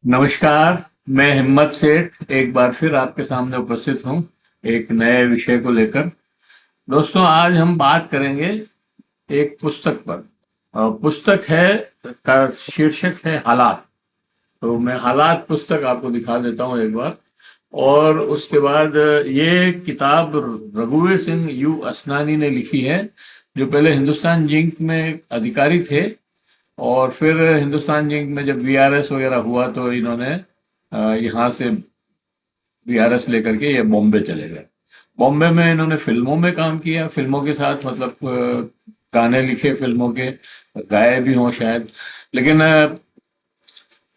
नमस्कार। मैं हिम्मत सेठ एक बार फिर आपके सामने उपस्थित हूँ एक नए विषय को लेकर। दोस्तों, आज हम बात करेंगे एक पुस्तक पर। पुस्तक है का शीर्षक है हालात। तो मैं हालात पुस्तक आपको दिखा देता हूँ एक बार। और उसके बाद ये किताब रघुवीर सिंह यू असनानी ने लिखी है, जो पहले हिंदुस्तान जिंक में अधिकारी थे। और फिर हिंदुस्तान जिंक में जब वीआरएस वगैरह हुआ तो इन्होंने यहाँ से वीआरएस लेकर के ये बॉम्बे चले गए। बॉम्बे में इन्होंने फिल्मों में काम किया, फिल्मों के साथ मतलब गाने लिखे फिल्मों के, गाए भी हों शायद। लेकिन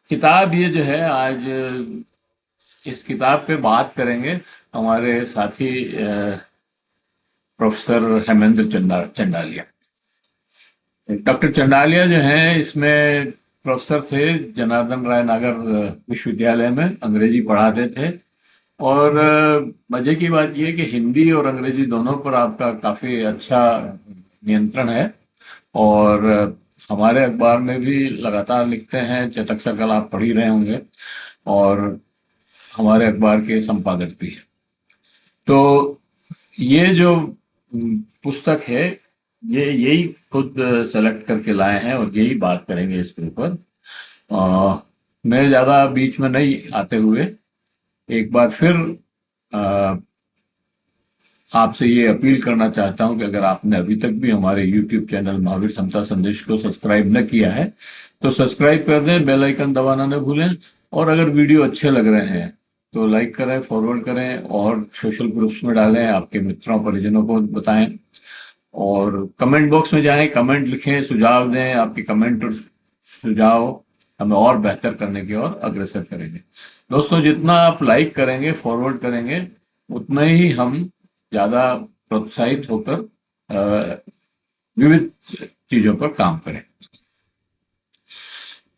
किताब ये जो है आज इस किताब पे बात करेंगे हमारे साथी प्रोफेसर हेमेंद्र चंडालिया। डॉक्टर चंडालिया जो हैं इसमें प्रोफेसर थे जनार्दन राय नागर विश्वविद्यालय में, अंग्रेजी पढ़ाते थे। और मजे की बात यह है कि हिंदी और अंग्रेजी दोनों पर आपका काफी अच्छा नियंत्रण है। और हमारे अखबार में भी लगातार लिखते हैं, चटक सर्कल आप पढ़ ही रहे होंगे। और हमारे अखबार के संपादक भी हैं। तो ये जो पुस्तक है, ये यही खुद सेलेक्ट करके लाए हैं और यही बात करेंगे इसके ऊपर। मैं ज़्यादा बीच में नहीं आते हुए एक बार फिर अ, आपसे ये अपील करना चाहता हूं कि अगर आपने अभी तक भी हमारे YouTube चैनल महावीर समता संदेश को सब्सक्राइब न किया है तो सब्सक्राइब कर दें, बेल आइकन दबाना न भूलें। और अगर वीडियो अच्छे लग रहे हैं तो लाइक करें, फॉरवर्ड करें और सोशल ग्रुप्स में डालें, आपके मित्रों परिजनों को बताएं। और कमेंट बॉक्स में जाएं, कमेंट लिखें, सुझाव दें। आपके कमेंट और सुझाव हमें और बेहतर करने की ओर अग्रसर करेंगे। दोस्तों, जितना आप लाइक करेंगे, फॉरवर्ड करेंगे, उतना ही हम ज़्यादा प्रोत्साहित होकर विविध चीज़ों पर काम करें।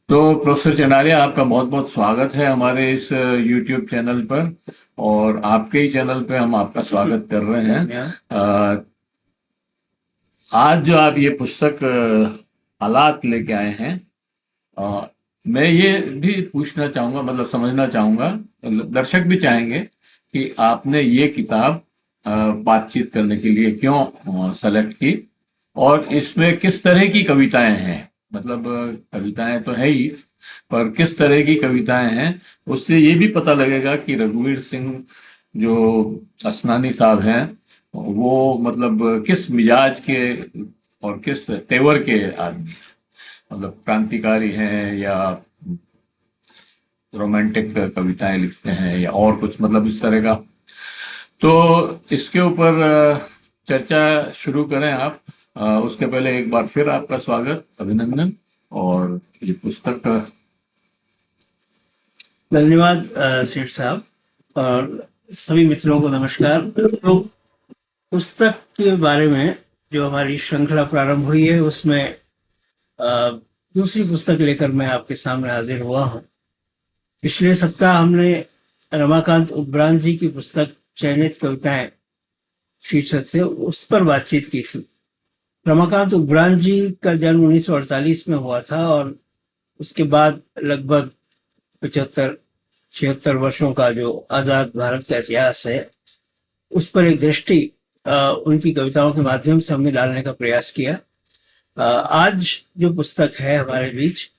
तो प्रोफेसर चंडालिया, आपका बहुत बहुत स्वागत है हमारे इस YouTube चैनल पर। और आपके ही चैनल पे हम आपका स्वागत कर रहे हैं। आज जो आप ये पुस्तक हालात लेके आए हैं, मैं ये भी पूछना चाहूंगा, मतलब समझना चाहूंगा, दर्शक भी चाहेंगे कि आपने ये किताब बातचीत करने के लिए क्यों सेलेक्ट की, और इसमें किस तरह की कविताएं हैं। मतलब कविताएं तो है ही, पर किस तरह की कविताएं हैं, उससे ये भी पता लगेगा कि रघुवीर सिंह जो असनानी साहब हैं वो मतलब किस मिजाज के और किस तेवर के आदमी हैं। मतलब क्रांतिकारी हैं या रोमांटिक कविताएं लिखते हैं या और कुछ, मतलब इस तरह का। तो इसके ऊपर चर्चा शुरू करें आप। उसके पहले एक बार फिर आपका स्वागत, अभिनंदन। और ये पुस्तक धन्यवाद सेठ साहब, और सभी मित्रों को नमस्कार। तो पुस्तक के बारे में जो हमारी श्रृंखला प्रारंभ हुई है उसमें दूसरी पुस्तक लेकर मैं आपके सामने हाजिर हुआ हूँ। पिछले सप्ताह हमने रमाकांत उद्भ्रांत जी की पुस्तक चयनित कविताएं शीर्षक से उस पर बातचीत की थी। रमाकांत उद्भ्रांत जी का जन्म 1948 में हुआ था और उसके बाद लगभग 75-76 वर्षों का जो आजाद भारत का इतिहास है उस पर एक दृष्टि उनकी कविताओं के माध्यम से हमने डालने का प्रयास किया। आज जो पुस्तक है हमारे बीच,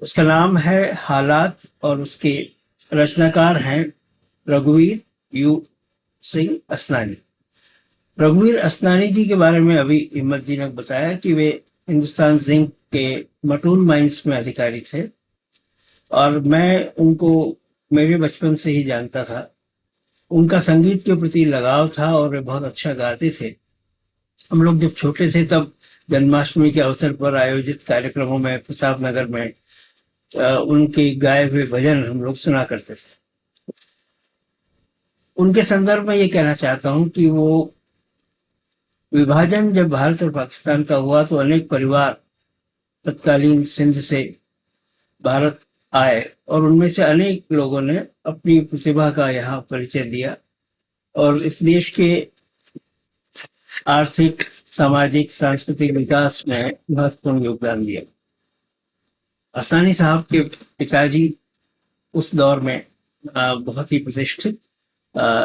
उसका नाम है हालात और उसके रचनाकार हैं रघुवीर यू सिंह असनानी। रघुवीर असनानी जी के बारे में अभी हिम्मत जी ने बताया कि वे हिंदुस्तान जिंक के मटून माइंस में अधिकारी थे और मैं उनको मेरे बचपन से ही जानता था। उनका संगीत के प्रति लगाव था और वे बहुत अच्छा गाते थे। हम लोग जब छोटे थे तब जन्माष्टमी के अवसर पर आयोजित कार्यक्रमों में प्रताप नगर में उनके गाए हुए भजन हम लोग सुना करते थे। उनके संदर्भ में ये कहना चाहता हूँ कि वो विभाजन जब भारत और पाकिस्तान का हुआ तो अनेक परिवार तत्कालीन सिंध से भारत आए और उनमें से अनेक लोगों ने अपनी प्रतिभा का यहाँ परिचय दिया और इस देश के आर्थिक, सामाजिक, सांस्कृतिक विकास में महत्वपूर्ण योगदान दिया। असनानी साहब के पिताजी उस दौर में बहुत ही प्रतिष्ठित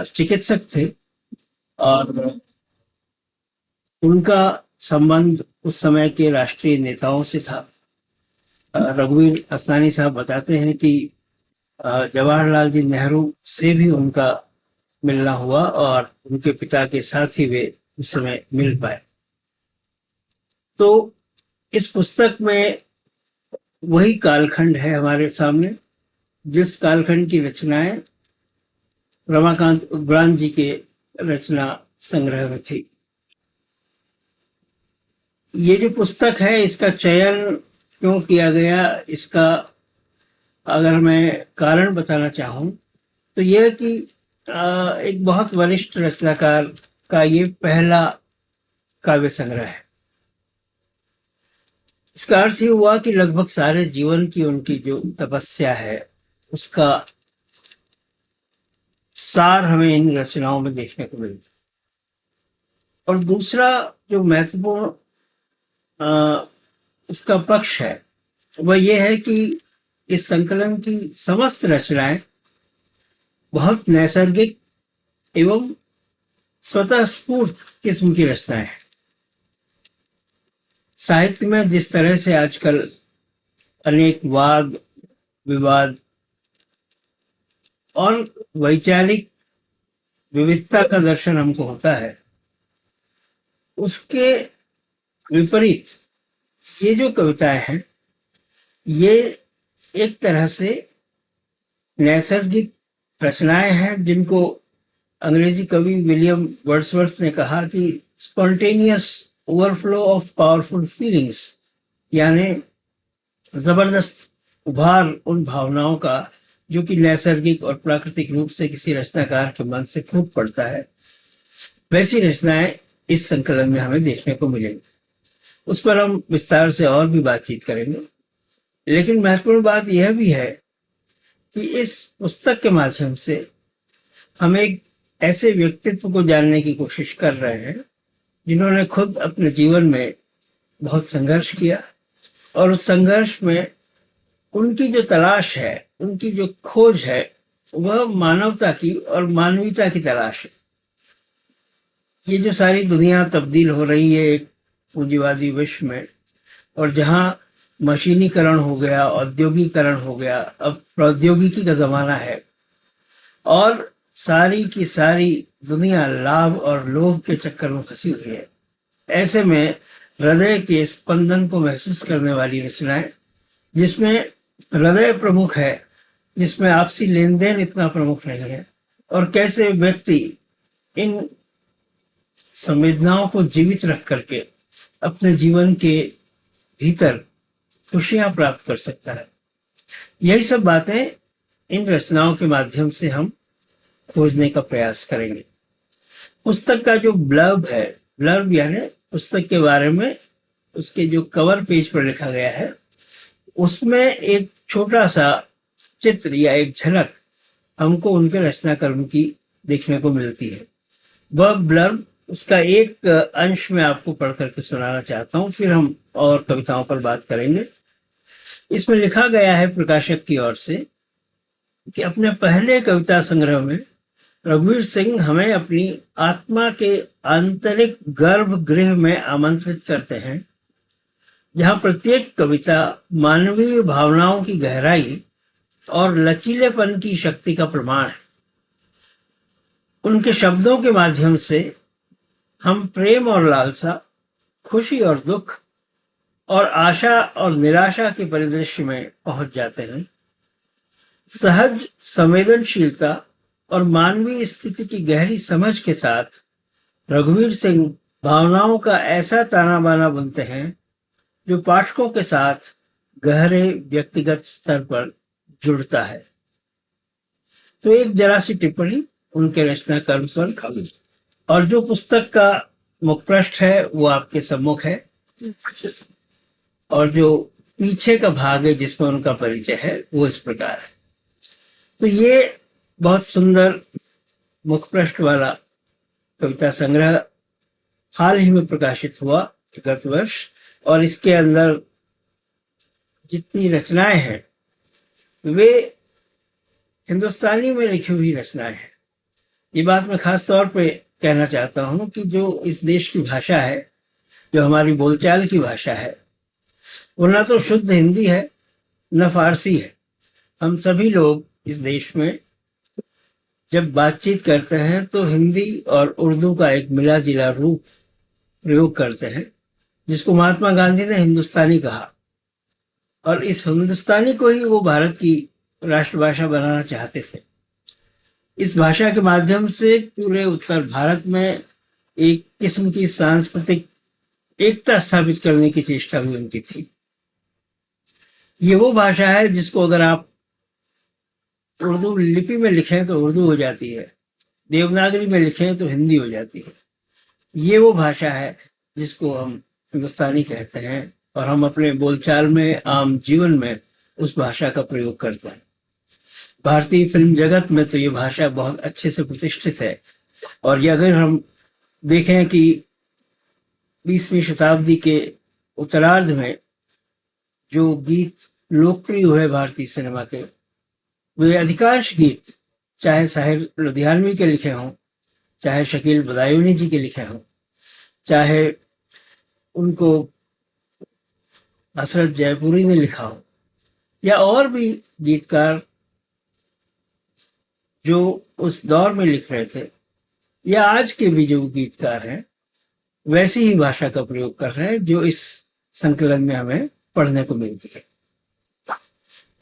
चिकित्सक थे और उनका संबंध उस समय के राष्ट्रीय नेताओं से था। रघुवीर असनानी साहब बताते हैं कि जवाहरलाल जी नेहरू से भी उनका मिलना हुआ और उनके पिता के साथ ही वे उस समय मिल पाए। तो इस पुस्तक में वही कालखंड है हमारे सामने जिस कालखंड की रचनाएं रमाकांत उद्भ्रांत जी के रचना संग्रह में थी। ये जो पुस्तक है इसका चयन क्यों किया गया, इसका अगर मैं कारण बताना चाहूँ तो यह कि एक बहुत वरिष्ठ रचनाकार का ये पहला काव्य संग्रह है। इसका अर्थ ये हुआ कि लगभग सारे जीवन की उनकी जो तपस्या है उसका सार हमें इन रचनाओं में देखने को मिलता है। और दूसरा जो महत्वपूर्ण इसका पक्ष है वह यह है कि इस संकलन की समस्त रचनाएं बहुत नैसर्गिक एवं स्वतः स्फूर्त किस्म की रचनाएं हैं। साहित्य में जिस तरह से आजकल अनेक वाद विवाद और वैचारिक विविधता का दर्शन हमको होता है, उसके विपरीत ये जो कविताएं हैं ये एक तरह से नैसर्गिक रचनाएं हैं जिनको अंग्रेजी कवि विलियम वर्ड्सवर्थ ने कहा कि spontaneous overflow of powerful feelings, यानी जबरदस्त उभार उन भावनाओं का जो कि नैसर्गिक और प्राकृतिक रूप से किसी रचनाकार के मन से फूट पड़ता है। वैसी रचनाएं इस संकलन में हमें देखने को मिलेंगी। उस पर हम विस्तार से और भी बातचीत करेंगे, लेकिन महत्वपूर्ण बात यह भी है कि इस पुस्तक के माध्यम से हम एक ऐसे व्यक्तित्व को जानने की कोशिश कर रहे हैं जिन्होंने खुद अपने जीवन में बहुत संघर्ष किया और उस संघर्ष में उनकी जो तलाश है, उनकी जो खोज है, वह मानवता की और मानवीयता की तलाश है। ये जो सारी दुनिया तब्दील हो रही है एक पूंजीवादी विश्व में, और जहाँ मशीनीकरण हो गया, औद्योगिकरण हो गया, अब प्रौद्योगिकी का जमाना है और सारी की सारी दुनिया लाभ और लोभ के चक्कर में फंसी हुई है। ऐसे में हृदय के स्पंदन को महसूस करने वाली रचनाएं, जिसमें हृदय प्रमुख है, जिसमें आपसी लेन देन इतना प्रमुख नहीं है, और कैसे व्यक्ति इन संवेदनाओं को जीवित रख करके अपने जीवन के भीतर खुशियां प्राप्त कर सकता है, यही सब बातें इन रचनाओं के माध्यम से हम खोजने का प्रयास करेंगे। पुस्तक का जो ब्लर्ब है, ब्लर्ब यानी पुस्तक के बारे में उसके जो कवर पेज पर लिखा गया है, उसमें एक छोटा सा चित्र या एक झलक हमको उनके रचना कर्म की देखने को मिलती है। वह ब्लर्ब, उसका एक अंश मैं आपको पढ़ करके सुनाना चाहता हूँ, फिर हम और कविताओं पर बात करेंगे। इसमें लिखा गया है प्रकाशक की ओर से कि अपने पहले कविता संग्रह में रघुवीर सिंह हमें अपनी आत्मा के आंतरिक गर्भगृह में आमंत्रित करते हैं, जहाँ प्रत्येक कविता मानवीय भावनाओं की गहराई और लचीलेपन की शक्ति का प्रमाण है। उनके शब्दों के माध्यम से हम प्रेम और लालसा, खुशी और दुख और आशा और निराशा के परिदृश्य में पहुंच जाते हैं। सहज संवेदनशीलता और मानवीय स्थिति की गहरी समझ के साथ रघुवीर सिंह भावनाओं का ऐसा ताना बाना बुनते हैं जो पाठकों के साथ गहरे व्यक्तिगत स्तर पर जुड़ता है। तो एक जरा सी टिप्पणी उनके रचना कर्म पर, और जो पुस्तक का मुखपृष्ठ है वो आपके सम्मुख है, और जो पीछे का भाग है जिसमें उनका परिचय है वो इस प्रकार है। तो ये बहुत सुंदर मुखपृष्ठ वाला कविता संग्रह हाल ही में प्रकाशित हुआ गत वर्ष, और इसके अंदर जितनी रचनाएं हैं वे हिंदुस्तानी में लिखी हुई रचनाएं हैं। ये बात मैं खास तौर पे कहना चाहता हूँ कि जो इस देश की भाषा है, जो हमारी बोलचाल की भाषा है, वो न तो शुद्ध हिंदी है न फारसी है। हम सभी लोग इस देश में जब बातचीत करते हैं तो हिंदी और उर्दू का एक मिला जिला रूप प्रयोग करते हैं, जिसको महात्मा गांधी ने हिंदुस्तानी कहा। और इस हिंदुस्तानी को ही वो भारत की राष्ट्रभाषा बनाना चाहते थे। इस भाषा के माध्यम से पूरे उत्तर भारत में एक किस्म की सांस्कृतिक एकता स्थापित करने की चेष्टा भी उनकी थी। ये वो भाषा है जिसको अगर आप उर्दू लिपि में लिखें तो उर्दू हो जाती है, देवनागरी में लिखें तो हिंदी हो जाती है। ये वो भाषा है जिसको हम हिंदुस्तानी कहते हैं और हम अपने बोलचाल में, आम जीवन में उस भाषा का प्रयोग करते हैं। भारतीय फिल्म जगत में तो ये भाषा बहुत अच्छे से प्रतिष्ठित है। और ये अगर हम देखें कि 20वीं शताब्दी के उत्तरार्ध में जो गीत लोकप्रिय हुए भारतीय सिनेमा के, वे अधिकांश गीत चाहे साहिर लुधियानवी के लिखे हों, चाहे शकील बदायूनी जी के लिखे हों, चाहे उनको हसरत जयपुरी ने लिखा हो, या और भी गीतकार जो उस दौर में लिख रहे थे, या आज के भी जो गीतकार हैं, वैसी ही भाषा का प्रयोग कर रहे हैं जो इस संकलन में हमें पढ़ने को मिलती है।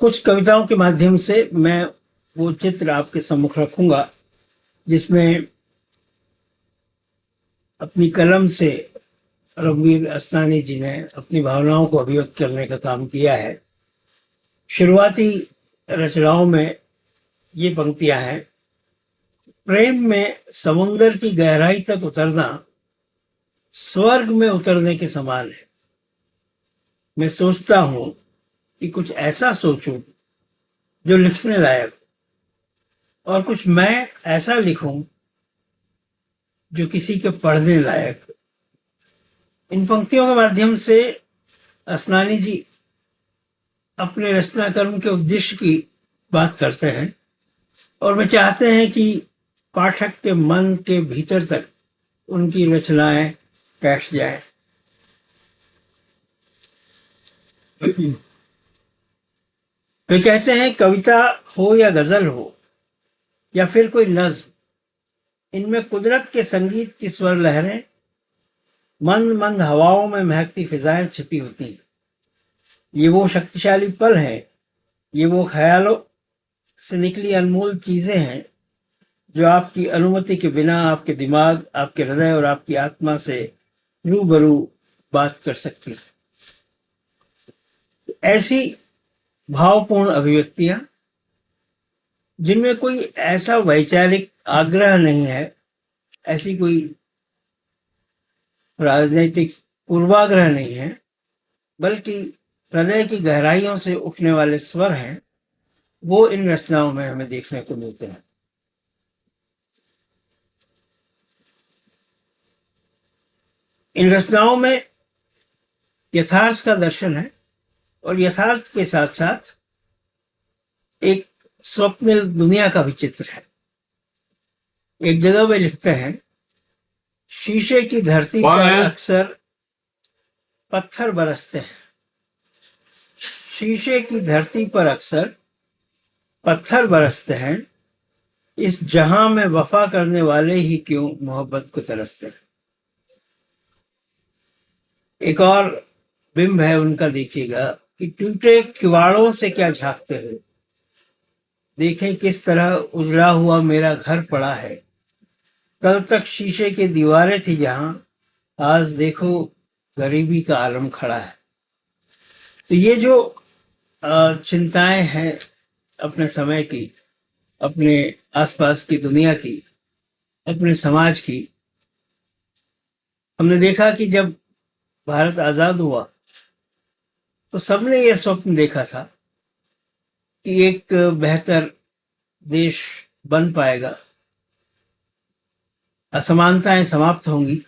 कुछ कविताओं के माध्यम से मैं वो चित्र आपके सम्मुख रखूंगा जिसमें अपनी कलम से रघुवीर अस्तानी जी ने अपनी भावनाओं को अभिव्यक्त करने का काम किया है। शुरुआती रचनाओं में ये पंक्तियां हैं: प्रेम में समुंदर की गहराई तक उतरना स्वर्ग में उतरने के समान है। मैं सोचता हूं कि कुछ ऐसा सोचूं जो लिखने लायक, और कुछ मैं ऐसा लिखूं जो किसी के पढ़ने लायक। इन पंक्तियों के माध्यम से अस्नानी जी अपने रचना कर्म के उद्देश्य की बात करते हैं और वे चाहते हैं कि पाठक के मन के भीतर तक उनकी रचनाएं बैठ जाएं। वे कहते हैं, कविता हो या गजल हो या फिर कोई नज्म, इनमें कुदरत के संगीत की स्वर लहरें, मंद मंद हवाओं में महकती फिजाएं छिपी होती हैं। ये वो शक्तिशाली पल हैं, ये वो ख्यालों से निकली अनमोल चीजें हैं जो आपकी अनुमति के बिना आपके दिमाग, आपके हृदय और आपकी आत्मा से रूबरू बात कर सकती हैं। ऐसी भावपूर्ण अभिव्यक्तियां जिनमें कोई ऐसा वैचारिक आग्रह नहीं है, ऐसी कोई राजनीतिक पूर्वाग्रह नहीं है, बल्कि हृदय की गहराइयों से उठने वाले स्वर हैं, वो इन रचनाओं में हमें देखने को मिलते हैं। इन रचनाओं में यथार्थ का दर्शन है और यथार्थ के साथ साथ एक स्वप्निल दुनिया का भी चित्र है। एक जगह वे लिखते हैं, शीशे की धरती पर अक्सर पत्थर बरसते हैं। शीशे की धरती पर अक्सर पत्थर बरसते हैं, इस जहां में वफा करने वाले ही क्यों मोहब्बत को तरसते हैं। एक और बिंब है उनका, देखिएगा कि टूटे किवाड़ों से क्या झांकते हो, देखें किस तरह उजड़ा हुआ मेरा घर पड़ा है। कल तक शीशे की दीवारें थी जहां, आज देखो गरीबी का आलम खड़ा है। तो ये जो चिंताएं हैं अपने समय की, अपने आसपास की दुनिया की, अपने समाज की, हमने देखा कि जब भारत आजाद हुआ तो सबने ये स्वप्न देखा था कि एक बेहतर देश बन पाएगा, असमानताएं समाप्त होंगी,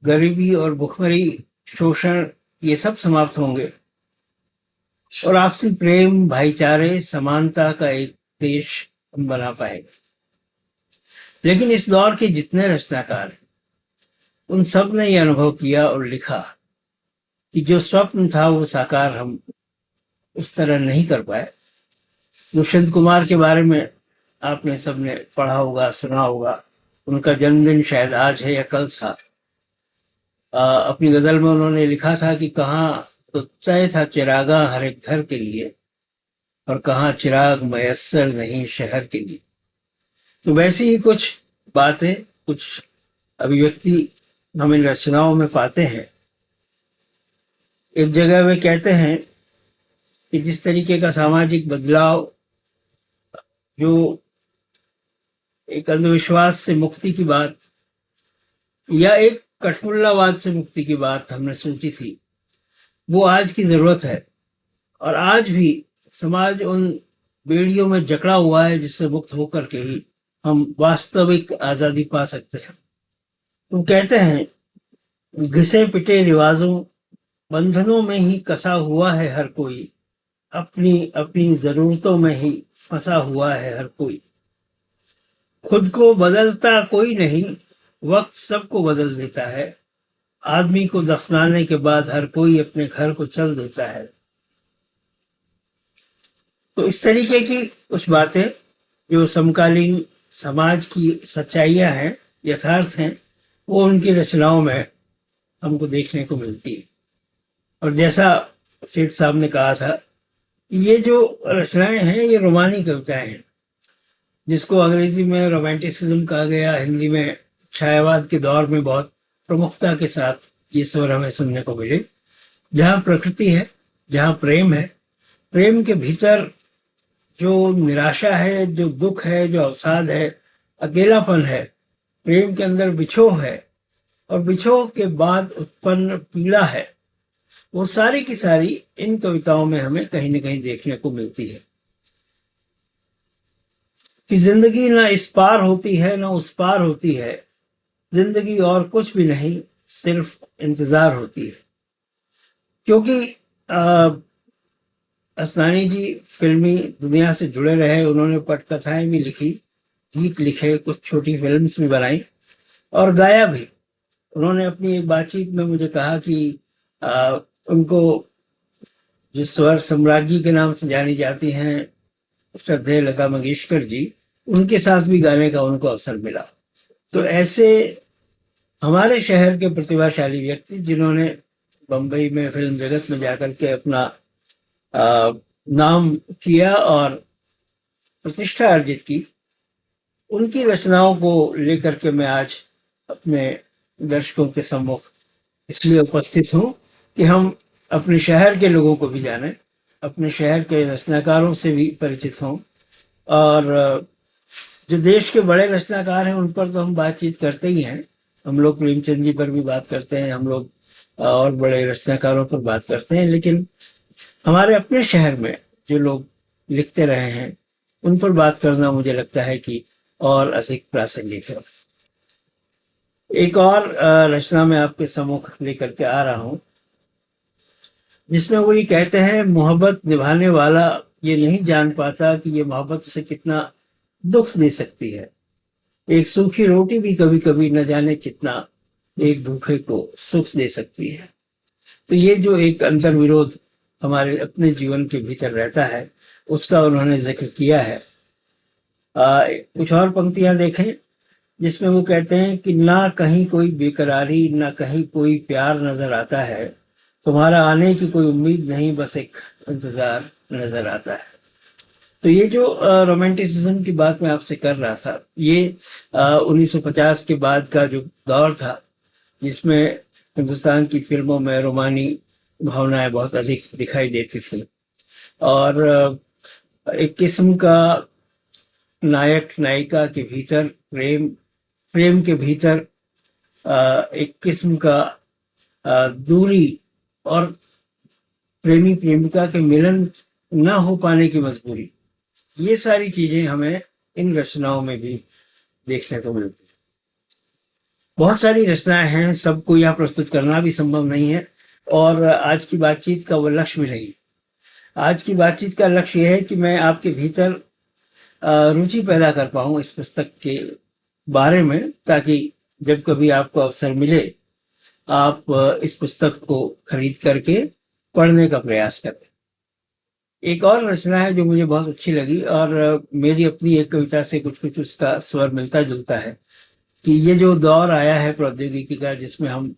गरीबी और भुखमरी, शोषण, ये सब समाप्त होंगे और आपसी प्रेम, भाईचारे, समानता का एक देश हम बना पाएंगे। लेकिन इस दौर के जितने रचनाकार हैं, उन सब ने यह अनुभव किया और लिखा कि जो स्वप्न था वो साकार हम उस तरह नहीं कर पाए। दुष्यंत कुमार के बारे में आपने सबने पढ़ा होगा, सुना होगा। उनका जन्मदिन शायद आज है या कल था। अपनी गजल में उन्होंने लिखा था कि कहाँ तो तय था चिरागा हर एक घर के लिए, और कहाँ चिराग मयस्सर नहीं शहर के लिए। तो वैसी ही कुछ बातें, कुछ अभिव्यक्ति हम इन रचनाओं में पाते हैं। एक जगह वे कहते हैं कि जिस तरीके का सामाजिक बदलाव, जो एक अंधविश्वास से मुक्ति की बात या एक कठमुल्लावाद से मुक्ति की बात हमने सोची थी, वो आज की जरूरत है। और आज भी समाज उन बेड़ियों में जकड़ा हुआ है जिससे मुक्त होकर के ही हम वास्तविक आजादी पा सकते हैं। तो कहते हैं घिसे पिटे रिवाजों बंधनों में ही कसा हुआ है हर कोई, अपनी अपनी जरूरतों में ही फंसा हुआ है हर कोई। खुद को बदलता कोई नहीं, वक्त सबको बदल देता है। आदमी को दफनाने के बाद हर कोई अपने घर को चल देता है। तो इस तरीके की कुछ बातें जो समकालीन समाज की सच्चाइयां हैं, यथार्थ हैं, वो उनकी रचनाओं में हमको देखने को मिलती है। और जैसा सेठ साहब ने कहा था, ये जो रचनाएं हैं ये रोमानी कविताएं हैं, जिसको अंग्रेजी में रोमांटिसिज्म कहा गया, हिंदी में छायावाद के दौर में बहुत प्रमुखता के साथ ये स्वर हमें सुनने को मिले। जहाँ प्रकृति है, जहाँ प्रेम है, प्रेम के भीतर जो निराशा है, जो दुख है, जो अवसाद है, अकेलापन है, प्रेम के अंदर बिछोह है और बिछोह के बाद उत्पन्न पीड़ा है, वो सारी की सारी इन कविताओं में हमें कहीं न कहीं देखने को मिलती है। कि जिंदगी ना इस पार होती है ना उस पार होती है, जिंदगी और कुछ भी नहीं सिर्फ इंतजार होती है। क्योंकि असनानी जी फिल्मी दुनिया से जुड़े रहे, उन्होंने पटकथाएं भी लिखी, गीत लिखे, कुछ छोटी फिल्म्स भी बनाई और गाया भी। उन्होंने अपनी एक बातचीत में मुझे कहा कि उनको जो स्वर सम्राज्ञी के नाम से जानी जाती हैं श्रद्धेय लता मंगेशकर जी, उनके साथ भी गाने का उनको अवसर मिला। तो ऐसे हमारे शहर के प्रतिभाशाली व्यक्ति जिन्होंने बम्बई में फिल्म जगत में जाकर के अपना नाम किया और प्रतिष्ठा अर्जित की, उनकी रचनाओं को लेकर के मैं आज अपने दर्शकों के सम्मुख इसलिए उपस्थित हूँ कि हम अपने शहर के लोगों को भी जानें, अपने शहर के रचनाकारों से भी परिचित हों। और जो देश के बड़े रचनाकार हैं उन पर तो हम बातचीत करते ही हैं, हम लोग प्रेमचंद जी पर भी बात करते हैं, हम लोग और बड़े रचनाकारों पर बात करते हैं, लेकिन हमारे अपने शहर में जो लोग लिखते रहे हैं उन पर बात करना मुझे लगता है कि और अधिक प्रासंगिक है। एक और रचना मैं आपके सम्मुख लेकर के आ रहा हूँ, जिसमें वो ये कहते हैं, मोहब्बत निभाने वाला ये नहीं जान पाता कि ये मोहब्बत उसे कितना दुख दे सकती है। एक सूखी रोटी भी कभी कभी न जाने कितना एक भूखे को सुख दे सकती है। तो ये जो एक अंतर विरोध हमारे अपने जीवन के भीतर रहता है, उसका उन्होंने जिक्र किया है। कुछ और पंक्तियां देखें जिसमें वो कहते हैं कि ना कहीं कोई बेकरारी, ना कहीं कोई प्यार नजर आता है, तुम्हारा आने की कोई उम्मीद नहीं, बस एक इंतजार नजर आता है। तो ये जो रोमांटिसिज्म की बात मैं आपसे कर रहा था, ये 1950 के बाद का जो दौर था जिसमें हिंदुस्तान की फिल्मों में रोमानी भावनाएं बहुत अधिक दिखाई देती थी और एक किस्म का नायक नायिका के भीतर प्रेम, प्रेम के भीतर एक किस्म का दूरी और प्रेमी प्रेमिका के मिलन न हो पाने की मजबूरी, ये सारी चीजें हमें इन रचनाओं में भी देखने को मिलती है। बहुत सारी रचनाएं हैं, सबको यहाँ प्रस्तुत करना भी संभव नहीं है और आज की बातचीत का वो लक्ष्य भी नहीं। आज की बातचीत का लक्ष्य यह है कि मैं आपके भीतर रुचि पैदा कर पाऊं इस पुस्तक के बारे में, ताकि जब कभी आपको अवसर मिले आप इस पुस्तक को खरीद करके पढ़ने का प्रयास करें। एक और रचना है जो मुझे बहुत अच्छी लगी, और मेरी अपनी एक कविता से कुछ कुछ उसका स्वर मिलता जुलता है, कि ये जो दौर आया है प्रौद्योगिकी का, जिसमें हम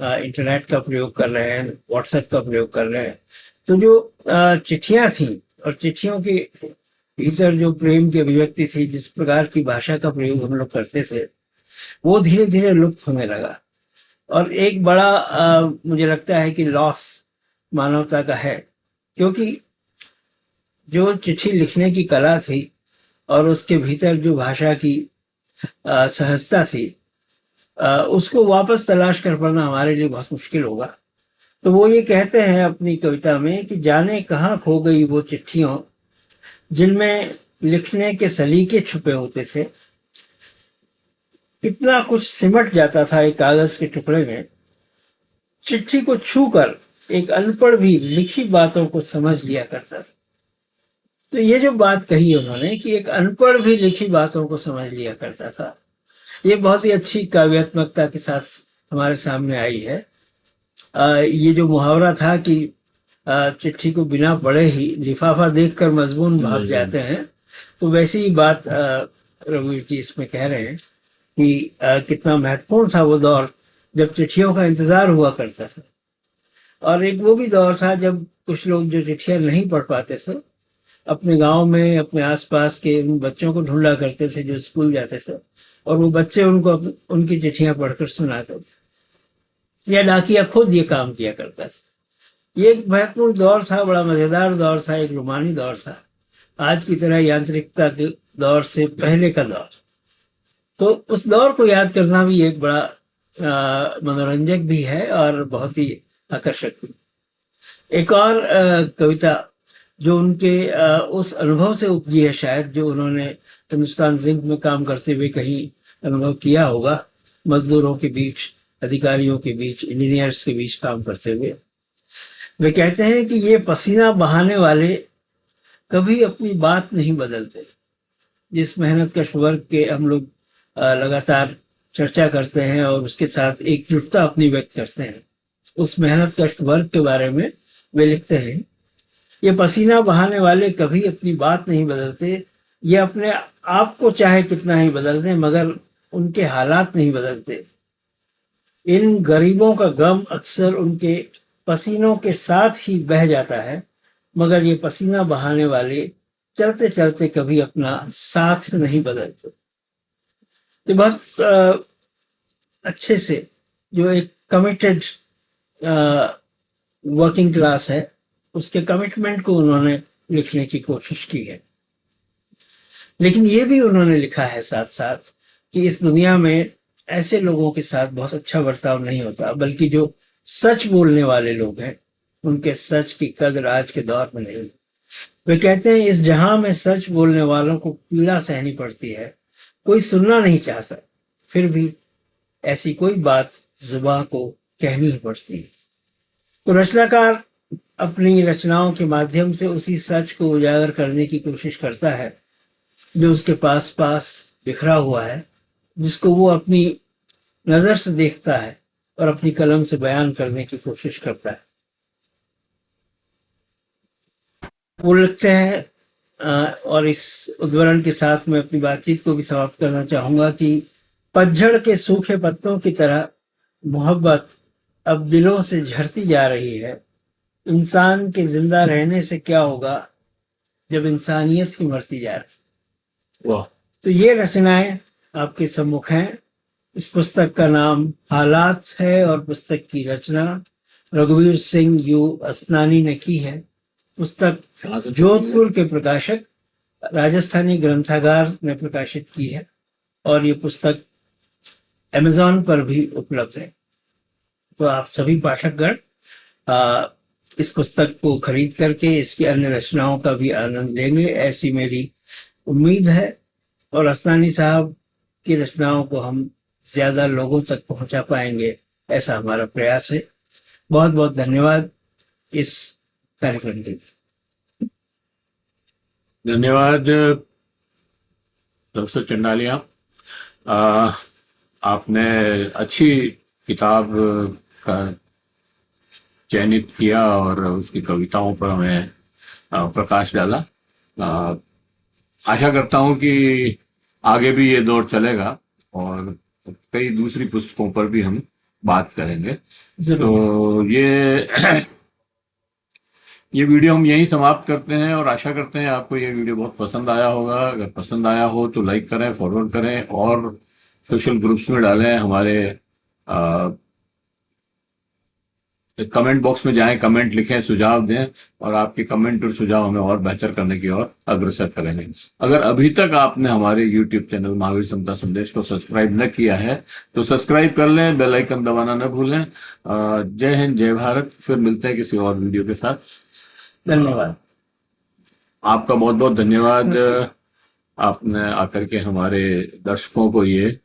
इंटरनेट का प्रयोग कर रहे हैं, व्हाट्सएप का प्रयोग कर रहे हैं, तो जो चिट्ठियां थी और चिट्ठियों के भीतर जो प्रेम की अभिव्यक्ति थी, जिस प्रकार की भाषा का प्रयोग हम लोग करते थे, वो धीरे धीरे लुप्त होने लगा। और एक बड़ा मुझे लगता है कि लॉस मानवता का है, क्योंकि जो चिट्ठी लिखने की कला थी और उसके भीतर जो भाषा की सहजता थी, उसको वापस तलाश कर पाना हमारे लिए बहुत मुश्किल होगा। तो वो ये कहते हैं अपनी कविता में कि जाने कहाँ खो गई वो चिट्ठियों जिनमें लिखने के सलीके छुपे होते थे, कितना कुछ सिमट जाता था एक कागज के टुकड़े में। चिट्ठी को छूकर एक अनपढ़ भी लिखी बातों को समझ लिया करता था। तो ये जो बात कही उन्होंने कि एक अनपढ़ भी लिखी बातों को समझ लिया करता था, ये बहुत ही अच्छी काव्यात्मकता के साथ हमारे सामने आई है। ये जो मुहावरा था कि चिट्ठी को बिना पढ़े ही लिफाफा देखकर मजमून भाग जाते हैं, तो वैसी ही बात रघुवीर जी इसमें कह रहे हैं कि कितना महत्वपूर्ण था वो दौर जब चिट्ठियों का इंतजार हुआ करता था। और एक वो भी दौर था जब कुछ लोग जो चिट्ठियां नहीं पढ़ पाते थे, अपने गांव में अपने आसपास के उन बच्चों को ढूंढा करते थे जो स्कूल जाते थे, और वो बच्चे उनको उनकी चिट्ठियां पढ़कर सुनाते थे, या डाकिया खुद ये काम किया करता था। ये एक महत्वपूर्ण दौर था, बड़ा मजेदार दौर था, एक रोमानी दौर था, आज की तरह यांत्रिकता के दौर से पहले का दौर। तो उस दौर को याद करना भी एक बड़ा मनोरंजक भी है और बहुत ही आकर्षक भी। एक और कविता जो उनके उस अनुभव से उपजी है, शायद जो उन्होंने हिंदुस्तान जिंक में काम करते हुए कहीं अनुभव किया होगा, मजदूरों के बीच, अधिकारियों के बीच, इंजीनियर्स के बीच काम करते हुए। वे कहते हैं कि ये पसीना बहाने वाले कभी अपनी बात नहीं बदलते। जिस मेहनत कश वर्ग के हम लोग लगातार चर्चा करते हैं और उसके साथ एकजुटता अपनी व्यक्त करते हैं, उस मेहनत कश वर्ग के बारे में वे लिखते हैं, ये पसीना बहाने वाले कभी अपनी बात नहीं बदलते, ये अपने आप को चाहे कितना ही बदल दें मगर उनके हालात नहीं बदलते। इन गरीबों का गम अक्सर उनके पसीनों के साथ ही बह जाता है, मगर ये पसीना बहाने वाले चलते चलते कभी अपना साथ नहीं बदलते। तो बहुत अच्छे से जो एक कमिटेड वर्किंग क्लास है, उसके कमिटमेंट को उन्होंने लिखने की कोशिश की है। लेकिन ये भी उन्होंने लिखा है साथ साथ कि इस दुनिया में ऐसे लोगों के साथ बहुत अच्छा बर्ताव नहीं होता, बल्कि जो सच बोलने वाले लोग हैं उनके सच की कदर आज के दौर में नहीं। वे कहते हैं इस जहां में सच बोलने वालों को पीड़ा सहनी पड़ती है, कोई सुनना नहीं चाहता, फिर भी ऐसी कोई बात जुबान को कहनी ही पड़ती है। तो रचनाकार अपनी रचनाओं के माध्यम से उसी सच को उजागर करने की कोशिश करता है जो उसके पास पास बिखरा हुआ है, जिसको वो अपनी नजर से देखता है और अपनी कलम से बयान करने की कोशिश करता है। वो लिखते हैं, और इस उद्धरण के साथ मैं अपनी बातचीत को भी समाप्त करना चाहूंगा कि पतझड़ के सूखे पत्तों की तरह मोहब्बत अब दिलों से झड़ती जा रही है। इंसान के जिंदा रहने से क्या होगा जब इंसानियत ही मरती जा रही। वाह! तो ये रचनाएं आपके सम्मुख हैं। इस पुस्तक का नाम हालात है और पुस्तक की रचना रघुवीर सिंह यू असनानी ने की है। पुस्तक जोधपुर के प्रकाशक राजस्थानी ग्रंथागार ने प्रकाशित की है और ये पुस्तक अमेज़न पर भी उपलब्ध है। तो आप सभी पाठकगण इस पुस्तक को खरीद करके इसकी अन्य रचनाओं का भी आनंद लेंगे, ऐसी मेरी उम्मीद है। और असनानी साहब की रचनाओं को हम ज्यादा लोगों तक पहुंचा पाएंगे, ऐसा हमारा प्रयास है। बहुत बहुत धन्यवाद इस कार्यक्रम के लिए। धन्यवाद प्रोफेसर चंडालिया, आ, आपने अच्छी किताब का चयनित किया और उसकी कविताओं पर हमें प्रकाश डाला। आ, आशा करता हूँ कि आगे भी ये दौर चलेगा और कई दूसरी पुस्तकों पर भी हम बात करेंगे। जरूर। तो ये वीडियो हम यहीं समाप्त करते हैं और आशा करते हैं आपको ये वीडियो बहुत पसंद आया होगा। अगर पसंद आया हो तो लाइक करें, फॉरवर्ड करें और सोशल ग्रुप्स में डालें। हमारे कमेंट बॉक्स में जाएं, कमेंट लिखें, सुझाव दें और आपके कमेंट और सुझाव हमें और बेहतर करने की ओर अग्रसर करेंगे। अगर अभी तक आपने हमारे यूट्यूब चैनल महावीर समता संदेश को सब्सक्राइब न किया है तो सब्सक्राइब कर लें, बेल आइकन दबाना न भूलें। जय हिंद, जय भारत। फिर मिलते हैं किसी और वीडियो के साथ। धन्यवाद। आपका बहुत बहुत धन्यवाद। आपने आकर के हमारे दर्शकों को ये